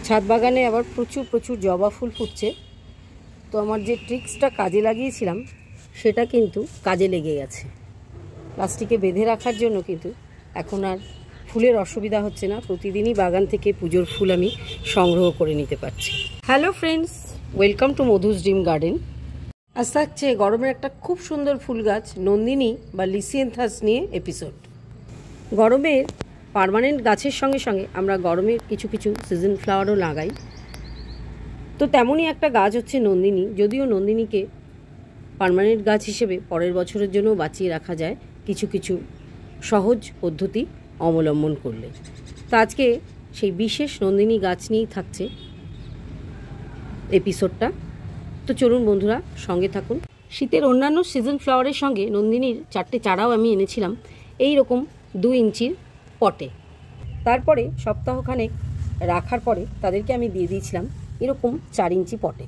ছাদ বাগানে আবার প্রচুর প্রচুর জবা ফুল ফুটছে। তো আমার যে ট্রিক্সটা কাজে লাগিয়েছিলাম সেটা কিন্তু কাজে লেগে গেছে। প্লাস্টিকে বেঁধে রাখার জন্য কিন্তু এখন আর ফুলের অসুবিধা হচ্ছে না। প্রতিদিনই বাগান থেকে পুজোর ফুল আমি সংগ্রহ করে নিতে পারছি। Hello friends, welcome to Madhu's dream garden. আজ থাকছে গরমের একটা খুব সুন্দর ফুল গাছ নন্দিনী বা লিসিয়েন্থাস নিয়ে এপিসোড। গরমের পার্মানেন্ট গাছের সঙ্গে সঙ্গে আমরা গরমের কিছু কিছু সিজন ফ্লাওয়ারও লাগাই। তো তেমনই একটা গাছ হচ্ছে নন্দিনী। যদিও নন্দিনীকে পার্মানেন্ট গাছ হিসেবে পরের বছরের জন্য বাঁচিয়ে রাখা যায় কিছু কিছু সহজ পদ্ধতি অবলম্বন করলে। তো আজকে সেই বিশেষ নন্দিনী গাছ নিয়েই থাকছে এপিসোডটা। তো চলুন বন্ধুরা, সঙ্গে থাকুন। শীতের অন্যান্য সিজন ফ্লাওয়ারের সঙ্গে নন্দিনীর 4টে চারাও আমি এনেছিলাম এই রকম 2 ইঞ্চির পটে। তারপরে সপ্তাহখানেক রাখার পরে তাদেরকে আমি দিয়ে দিয়েছিলাম এরকম 4 ইঞ্চি পটে।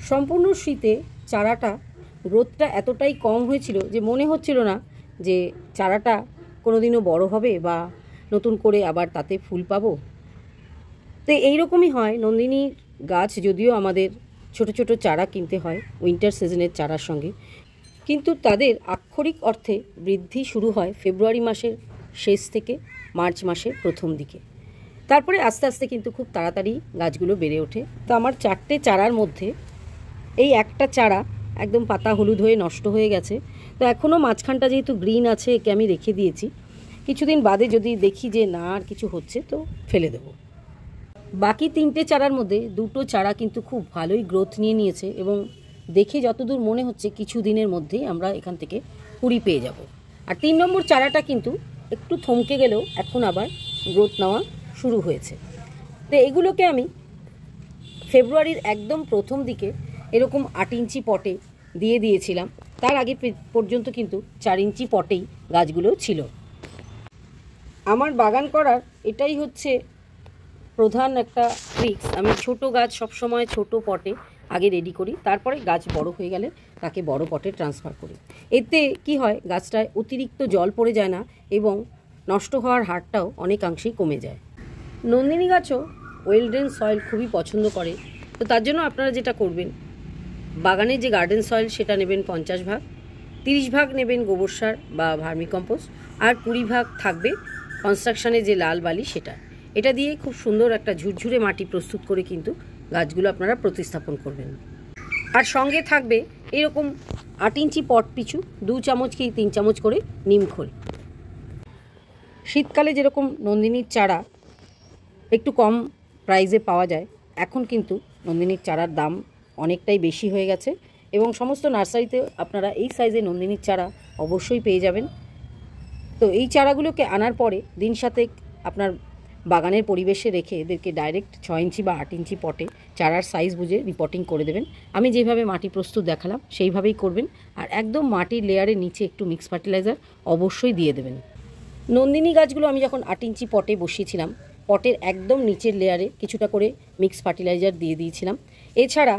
সম্পূর্ণ শীতে চারাটা গ্রোথটা এতটাই কম হয়েছিল যে মনে হচ্ছিল না যে চারাটা কোনোদিনও বড় হবে বা নতুন করে আবার তাতে ফুল পাবো। তো এইরকমই হয় নন্দিনীর গাছ। যদিও আমাদের ছোট ছোট চারা কিনতে হয় উইন্টার সিজনের চারার সঙ্গে, কিন্তু তাদের আক্ষরিক অর্থে বৃদ্ধি শুরু হয় ফেব্রুয়ারি মাসের শেষ থেকে মার্চ মাসের প্রথম দিকে। তারপরে আস্তে আস্তে কিন্তু খুব তাড়াতাড়ি গাছগুলো বেড়ে ওঠে। তো আমার 4টে চারার মধ্যে এই একটা চারা একদম পাতা হলুদ হয়ে নষ্ট হয়ে গেছে। তো এখনও মাঝখানটা যেহেতু গ্রিন আছে, একে আমি রেখে দিয়েছি। কিছুদিন বাদে যদি দেখি যে না আর কিছু হচ্ছে তো ফেলে দেব। বাকি 3টে চারার মধ্যে 2টো চারা কিন্তু খুব ভালোই গ্রোথ নিয়ে নিয়েছে এবং দেখে যতদূর মনে হচ্ছে কিছু দিনের মধ্যেই আমরা এখান থেকে কুড়ি পেয়ে যাব। আর 3 নম্বর চারাটা কিন্তু একটু থমকে গেলেও এখন আবার গ্রোথ নেওয়া শুরু হয়েছে। তো এগুলোকে আমি ফেব্রুয়ারির একদম প্রথম দিকে এরকম 8 ইঞ্চি পটে দিয়ে দিয়েছিলাম। তার আগে পর্যন্ত কিন্তু 4 ইঞ্চি পটেই গাছগুলো ছিল। আমার বাগান করার এটাই হচ্ছে প্রধান একটা ট্রিক্স। আমি ছোট গাছ সবসময় ছোট পটে আগে রেডি করি, তারপরে গাছ বড় হয়ে গেলে তাকে বড় পটে ট্রান্সফার করি। এতে কি হয়, গাছটায় অতিরিক্ত জল পড়ে যায় না এবং নষ্ট হওয়ার হারটাও অনেকাংশেই কমে যায়। নন্দিনী গাছও ওয়েল ড্রেন সয়েল খুবই পছন্দ করে। তো তার জন্য আপনারা যেটা করবেন, বাগানের যে গার্ডেন সয়েল সেটা নেবেন 50 ভাগ, 30 ভাগ নেবেন গোবর সার বা ভার্মিকম্পোস্ট, আর 20 ভাগ থাকবে কনস্ট্রাকশনের যে লাল বালি সেটা। এটা দিয়ে খুব সুন্দর একটা ঝুরঝুরে মাটি প্রস্তুত করে কিন্তু গাছগুলো আপনারা প্রতিস্থাপন করবেন। আর সঙ্গে থাকবে এরকম 8 ইঞ্চি পট পিছু 2 চামচ কি 3 চামচ করে নিমখোল। শীতকালে যেরকম নন্দিনীর চারা একটু কম প্রাইসে পাওয়া যায়, এখন কিন্তু নন্দিনীর চারার দাম অনেকটাই বেশি হয়ে গেছে এবং সমস্ত নার্সারিতে আপনারা এই সাইজের নন্দিনীর চারা অবশ্যই পেয়ে যাবেন। তো এই চারাগুলোকে আনার পরে দিন সাতেক আপনার বাগানের পরিবেশে রেখে এদেরকে ডাইরেক্ট 6 ইঞ্চি বা 8 ইঞ্চি পটে চারার সাইজ বুঝে রিপোর্টিং করে দেবেন। আমি যেভাবে মাটি প্রস্তুত দেখালাম সেইভাবেই করবেন। আর একদম মাটির লেয়ারের নিচে একটু মিক্স ফার্টিলাইজার অবশ্যই দিয়ে দেবেন। নন্দিনী গাছগুলো আমি যখন 8 ইঞ্চি পটে বসিয়েছিলাম, পটের একদম নিচের লেয়ারে কিছুটা করে মিক্স ফার্টিলাইজার দিয়ে দিয়েছিলাম। এছাড়া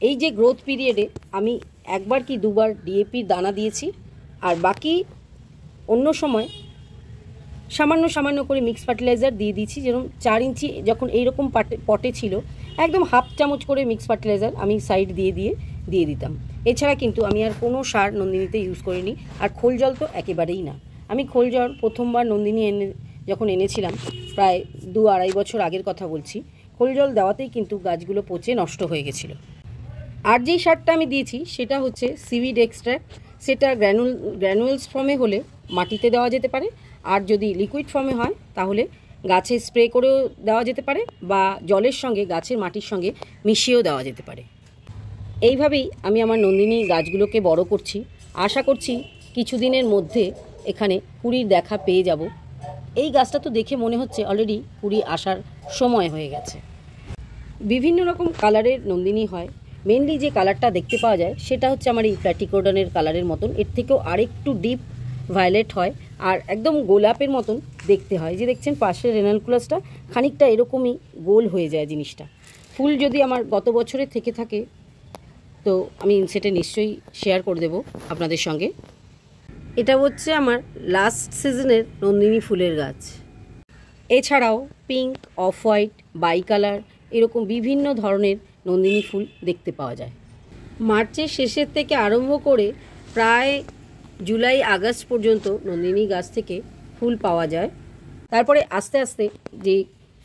এই যে গ্রোথ পিরিয়ডে আমি একবার কি দুবার ডিএপির দানা দিয়েছি, আর বাকি অন্য সময় সামান্য সামান্য করে মিক্স ফার্টিলাইজার দিয়ে দিয়েছি। যেরকম 4 ইঞ্চি যখন এইরকম পটে ছিল, একদম হাফ চামচ করে মিক্স ফার্টিলাইজার আমি সাইড দিয়ে দিতাম। এছাড়া কিন্তু আমি আর কোনো সার নন্দিনীতে ইউজ করিনি। আর খোল জল তো একেবারেই না। আমি খোল জল প্রথমবার নন্দিনী যখন এনেছিলাম, প্রায় 2-2.5 বছর আগের কথা বলছি, খোল জল দেওয়াতেই কিন্তু গাছগুলো পচে নষ্ট হয়ে গেছিলো। আর যেই সারটা আমি দিয়েছি সেটা হচ্ছে সিভিড এক্সট্র্যাক্ট। সেটা গ্র্যানুয়েলস ফর্মে হলে মাটিতে দেওয়া যেতে পারে, আর যদি লিকুইড ফর্মে হয় তাহলে গাছে স্প্রে করেও দেওয়া যেতে পারে বা জলের সঙ্গে গাছের মাটির সঙ্গে মিশিয়েও দেওয়া যেতে পারে। এইভাবেই আমি আমার নন্দিনী গাছগুলোকে বড় করছি। আশা করছি কিছুদিনের মধ্যে এখানে কুড়ির দেখা পেয়ে যাব। এই গাছটা তো দেখে মনে হচ্ছে অলরেডি কুড়ি আসার সময় হয়ে গেছে। বিভিন্ন রকম কালারের নন্দিনী হয়। মেনলি যে কালারটা দেখতে পাওয়া যায় সেটা হচ্ছে আমার এই প্ল্যাটিকোডনের কালারের মতন। এর থেকেও আরেকটু ডিপ ভায়োলেট হয় আর একদম গোলাপের মতন দেখতে হয়। যে দেখছেন পাশের রেনালকুলাসটা খানিকটা এরকমই গোল হয়ে যায় জিনিসটা। ফুল যদি আমার গত বছরের থেকে থাকে তো আমি সেটা নিশ্চয়ই শেয়ার করে দেব আপনাদের সঙ্গে। এটা হচ্ছে আমার লাস্ট সিজনের নন্দিনী ফুলের গাছ। এছাড়াও pink, off white, bicolour এরকম বিভিন্ন ধরনের নন্দিনী ফুল দেখতে পাওয়া যায়। মার্চের শেষের থেকে আরম্ভ করে প্রায় জুলাই আগস্ট পর্যন্ত নন্দিনী গাছ থেকে ফুল পাওয়া যায়। তারপরে আস্তে আস্তে যে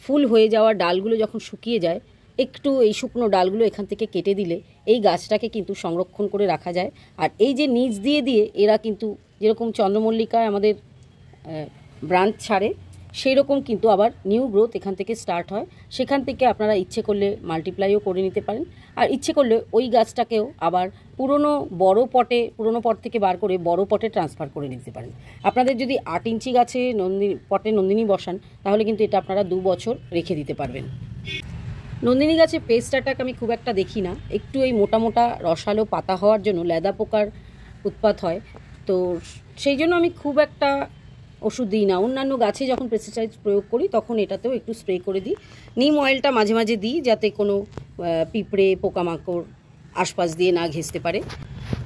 ফুল হয়ে যাওয়া ডালগুলো যখন শুকিয়ে যায়, একটু এই শুকনো ডালগুলো এখান থেকে কেটে দিলে এই গাছটাকে কিন্তু সংরক্ষণ করে রাখা যায়। আর এই যে নিচ দিয়ে দিয়ে এরা কিন্তু যেরকম চন্দ্রমল্লিকায় আমাদের ব্রাঞ্চ ছাড়ে, সেই রকম কিন্তু আবার নিউ গ্রোথ এখান থেকে স্টার্ট হয়। সেখান থেকে আপনারা ইচ্ছে করলে মাল্টিপ্লাইও করে নিতে পারেন, আর ইচ্ছে করলে ওই গাছটাকেও আবার পুরনো পট থেকে বার করে বড় পটে ট্রান্সফার করে নিতে পারেন। আপনাদের যদি 8 ইঞ্চি গাছে পটে নন্দিনী বসান, তাহলে কিন্তু এটা আপনারা 2 বছর রেখে দিতে পারবেন। নন্দিনী গাছে পেস্ট অ্যাটাক আমি খুব একটা দেখি না, একটু এই মোটা মোটা রসালো পাতা হওয়ার জন্য লেদা পোকার উৎপাত হয়, তো সেই জন্য আমি খুব একটা ওষুধ দিই না। অন্যান্য গাছে যখন পেস্টিসাইড প্রয়োগ করি তখন এটাতেও একটু স্প্রে করে দিই। নিম অয়েলটা মাঝে মাঝে দিই, যাতে কোনো পিঁপড়ে পোকামাকড় আশপাশ দিয়ে না ঘেঁষতে পারে।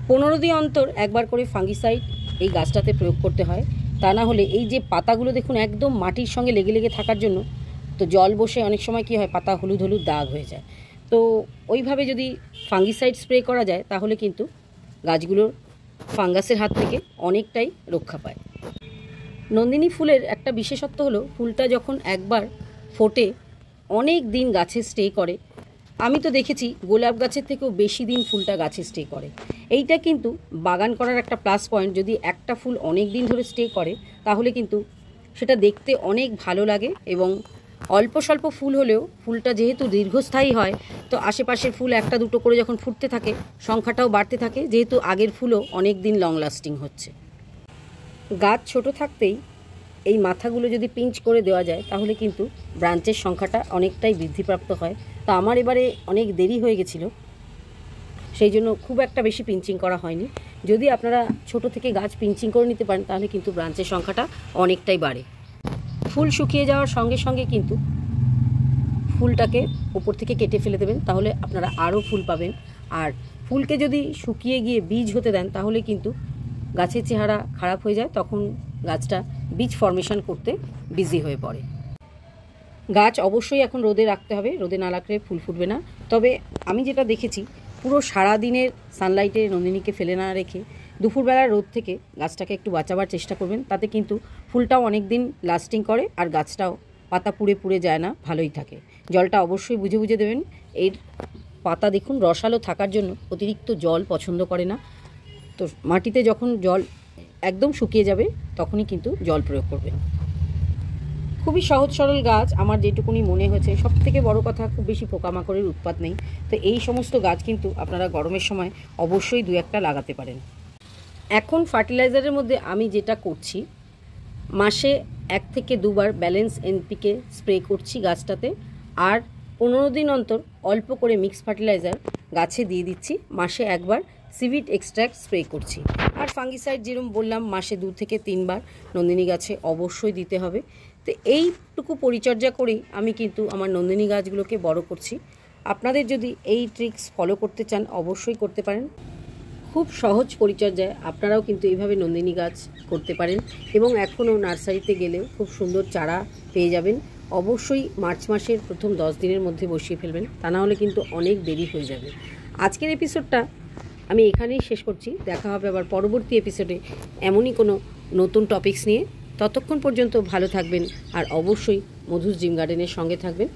15 দিন অন্তর একবার করে ফাঙ্গিসাইড এই গাছটাতে প্রয়োগ করতে হয়, তা না হলে এই যে পাতাগুলো দেখুন একদম মাটির সঙ্গে লেগে লেগে থাকার জন্য, তো জল বসে অনেক সময় কী হয়, পাতা হলুদ হলুদ দাগ হয়ে যায়। তো ওইভাবে যদি ফাঙ্গিসাইড স্প্রে করা যায় তাহলে কিন্তু গাছগুলোর ফাঙ্গাসের হাত থেকে অনেকটাই রক্ষা পায়। নন্দিনী ফুলের একটা বিশেষত্ব হলো, ফুলটা যখন একবার ফোটে অনেক দিন গাছে স্টে করে। আমি তো দেখেছি গোলাপ গাছের থেকেও বেশি দিন ফুলটা গাছে স্টে করে। এইটা কিন্তু বাগান করার একটা প্লাস পয়েন্ট। যদি একটা ফুল অনেক দিন ধরে স্টে করে তাহলে কিন্তু সেটা দেখতে অনেক ভালো লাগে, এবং অল্প স্বল্প ফুল হলেও ফুলটা যেহেতু দীর্ঘস্থায়ী হয়, তো আশেপাশের ফুল একটা দুটো করে যখন ফুটতে থাকে সংখ্যাটাও বাড়তে থাকে, যেহেতু আগের ফুলও অনেক দিন লং লাস্টিং হচ্ছে। গাছ ছোট থাকতেই এই মাথাগুলো যদি পিঞ্চ করে দেওয়া যায় তাহলে কিন্তু ব্রাঞ্চের সংখ্যাটা অনেকটাই বৃদ্ধিপ্রাপ্ত হয়। তো আমার এবারে অনেক দেরি হয়ে গেছিলো, সেই জন্য খুব একটা বেশি পিঞ্চিং করা হয়নি। যদি আপনারা ছোট থেকে গাছ পিঞ্চিং করে নিতে পারেন তাহলে কিন্তু ব্রাঞ্চের সংখ্যাটা অনেকটাই বাড়ে। ফুল শুকিয়ে যাওয়ার সঙ্গে সঙ্গে কিন্তু ফুলটাকে ওপর থেকে কেটে ফেলে দেবেন, তাহলে আপনারা আরও ফুল পাবেন। আর ফুলকে যদি শুকিয়ে গিয়ে বীজ হতে দেন তাহলে কিন্তু গাছের চেহারা খারাপ হয়ে যায়, তখন গাছটা বীজ ফর্মেশন করতে বিজি হয়ে পড়ে। গাছ অবশ্যই এখন রোদে রাখতে হবে, রোদে না রাখলে ফুল ফুটবে না। তবে আমি যেটা দেখেছি, পুরো সারা দিনের সানলাইটে নন্দিনীকে ফেলে না রেখে দুপুরবেলার রোদ থেকে গাছটাকে একটু বাঁচাবার চেষ্টা করবেন, তাতে কিন্তু ফুলটাও অনেক দিন লাস্টিং করে আর গাছটাও পাতা পুড়ে পুড়ে যায় না, ভালোই থাকে। জলটা অবশ্যই বুঝে বুঝে দেবেন। এর পাতা দেখুন রসালো থাকার জন্য অতিরিক্ত জল পছন্দ করে না, তো মাটিতে যখন জল একদম শুকিয়ে যাবে তখনই কিন্তু জল প্রয়োগ করবেন। খুবই সহজ সরল গাছ আমার যেটুকুনি মনে হয়েছে। সব থেকে বড় কথা, খুব বেশি পোকামাকড়ের উৎপাত নেই। তো এই সমস্ত গাছ কিন্তু আপনারা গরমের সময় অবশ্যই 2-1টা লাগাতে পারেন। এখন ফার্টিলাইজারের মধ্যে আমি যেটা করছি, মাসে 1 থেকে 2 বার ব্যালেন্স এনপিকে স্প্রে করছি গাছটাতে, আর 15 দিন অন্তর অল্প করে মিক্স ফার্টিলাইজার গাছে দিয়ে দিচ্ছি। মাসে 1 বার সিভিড এক্সট্র্যাক্ট স্প্রে করছি। আর ফাঙ্গিসাইড যেরকম বললাম মাসে 2 থেকে 3 বার নন্দিনী গাছে অবশ্যই দিতে হবে। তো এইটুকু পরিচর্যা করেই আমি কিন্তু আমার নন্দিনী গাছগুলোকে বড় করছি। আপনাদের যদি এই ট্রিক্স ফলো করতে চান অবশ্যই করতে পারেন। খুব সহজ পরিচর্যায় আপনারাও কিন্তু এইভাবে নন্দিনী গাছ করতে পারেন, এবং এখনও নার্সারিতে গেলেও খুব সুন্দর চারা পেয়ে যাবেন। অবশ্যই মার্চ মাসের প্রথম 10 দিনের মধ্যে বসিয়ে ফেলবেন, তা না হলে কিন্তু অনেক দেরি হয়ে যাবে। আজকের এপিসোডটা আমি এখানেই শেষ করছি। দেখা হবে আবার পরবর্তী এপিসোডে এমনই কোনো নতুন টপিকস নিয়ে। ততক্ষণ পর্যন্ত ভালো থাকবেন, আর অবশ্যই মধুস ড্রিম গার্ডেনের সঙ্গে থাকবেন।